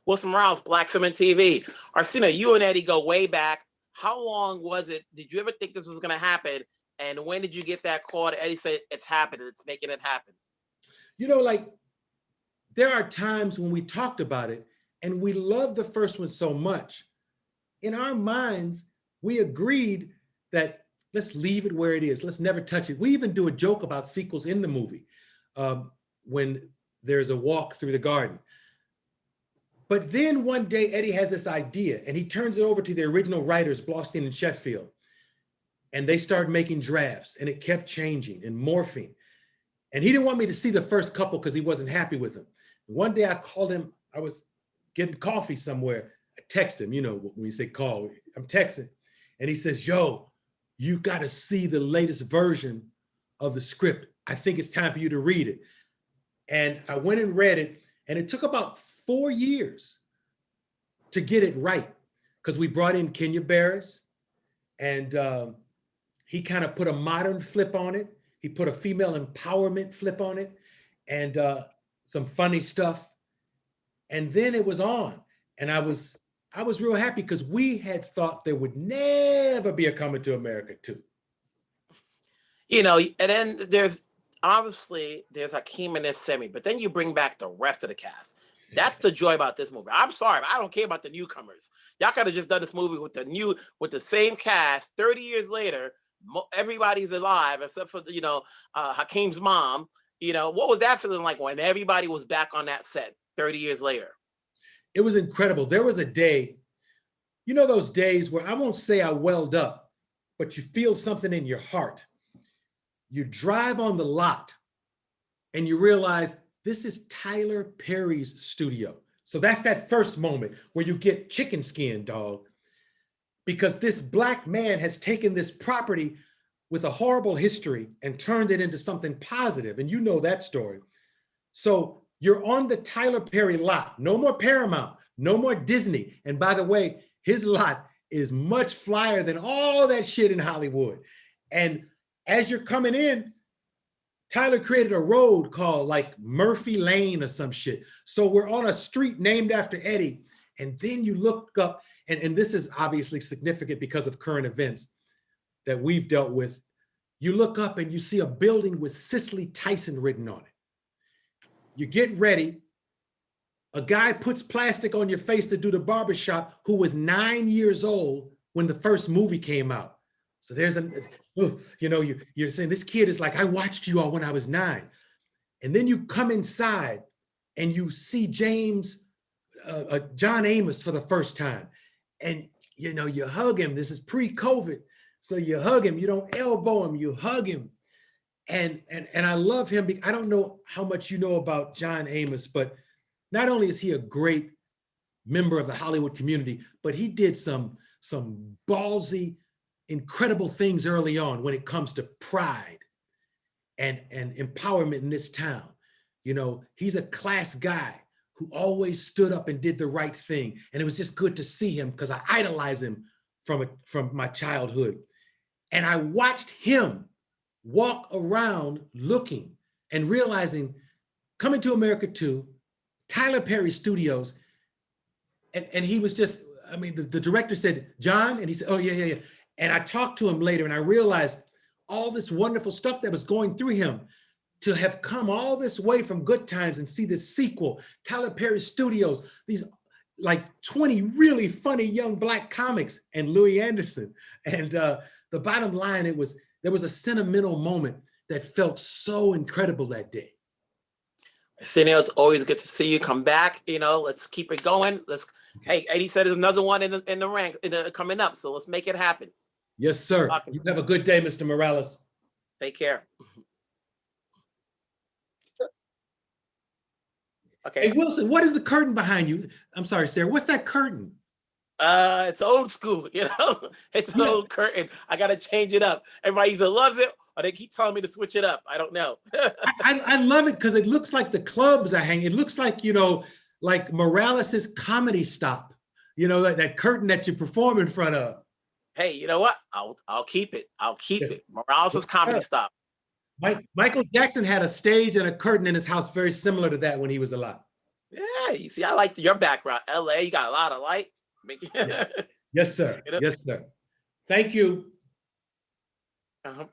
Wilson Morales, Black Film and TV. Arsenio, you and Eddie go way back. How long was it? Did you ever think this was going to happen? And when did you get that call that Eddie said, it's happening, it's making it happen? You know, like, there are times when we talked about it and we loved the first one so much. In our minds, we agreed that let's leave it where it is. Let's never touch it. We even do a joke about sequels in the movie when there's a walk through the garden. But then one day, Eddie has this idea and he turns it over to the original writers, Blostein and Sheffield. And they started making drafts and it kept changing and morphing. And he didn't want me to see the first couple because he wasn't happy with them. One day I called him, I was getting coffee somewhere. I text him, you know, when you say call, I'm texting. And he says, yo, you got to see the latest version of the script. I think it's time for you to read it. And I went and read it. And it took about 4 years to get it right. Because we brought in Kenya Barris and he kind of put a modern flip on it. He put a female empowerment flip on it and some funny stuff. And then it was on. And I was real happy because we had thought there would never be a Coming to America 2. You know, and then there's Akeem and there's Semmi, but then you bring back the rest of the cast. That's the joy about this movie. I'm sorry, but I don't care about the newcomers. Y'all could have just done this movie with the same cast 30 years later. Everybody's alive except for, you know, Hakeem's mom. You know, what was that feeling like when everybody was back on that set 30 years later? It was incredible. There was a day, you know, those days where I won't say I welled up, but you feel something in your heart. You drive on the lot and you realize this is Tyler Perry's studio. So that's that first moment where you get chicken skin, dog. Because this Black man has taken this property with a horrible history and turned it into something positive. And you know that story. So you're on the Tyler Perry lot. No more Paramount, no more Disney. And by the way, his lot is much flyer than all that shit in Hollywood. And as you're coming in, Tyler created a road called like Murphy Lane or some shit. So we're on a street named after Eddie. And then you look up, and this is obviously significant because of current events that we've dealt with. You look up and you see a building with Cicely Tyson written on it. You get ready. A guy puts plastic on your face to do the barbershop who was 9 years old when the first movie came out. So there's you know, you're saying this kid is like, I watched you all when I was 9. And then you come inside and you see John Amos for the first time. And, you know, you hug him. This is pre-COVID. So you hug him, you don't elbow him, you hug him. And I love him. I don't know how much you know about John Amos, but not only is he a great member of the Hollywood community, but he did some ballsy, incredible things early on when it comes to pride and empowerment in this town. You know, he's a class guy who always stood up and did the right thing. And it was just good to see him because I idolize him from my childhood. And I watched him walk around looking and realizing Coming to America 2, Tyler Perry Studios, and he was just, I mean, the director said, John, and he said, oh, yeah. And I talked to him later and I realized all this wonderful stuff that was going through him to have come all this way from Good Times and see this sequel, Tyler Perry Studios, these like 20 really funny young Black comics and Louie Anderson. And the bottom line, there was a sentimental moment that felt so incredible that day. Arsenio, it's always good to see you come back. You know, let's keep it going. Hey, Eddie said there's another one in the rank coming up, so let's make it happen. Yes, sir. You have a good day, Mr. Morales. Take care. Okay. Hey, Wilson, what is the curtain behind you? I'm sorry, Sarah. What's that curtain? It's old school, you know. It's an old curtain. I gotta change it up. Everybody either loves it or they keep telling me to switch it up. I don't know. I love it because it looks like the clubs are hanging. It looks like, you know, like Morales's comedy stop. You know, that curtain that you perform in front of. Hey, you know what? I'll keep it. I'll keep it. Morales's comedy stop. Michael Jackson had a stage and a curtain in his house very similar to that when he was alive. Yeah, you see, I like your background. LA, you got a lot of light. Yes, yes sir. You know? Yes, sir. Thank you. Uh-huh.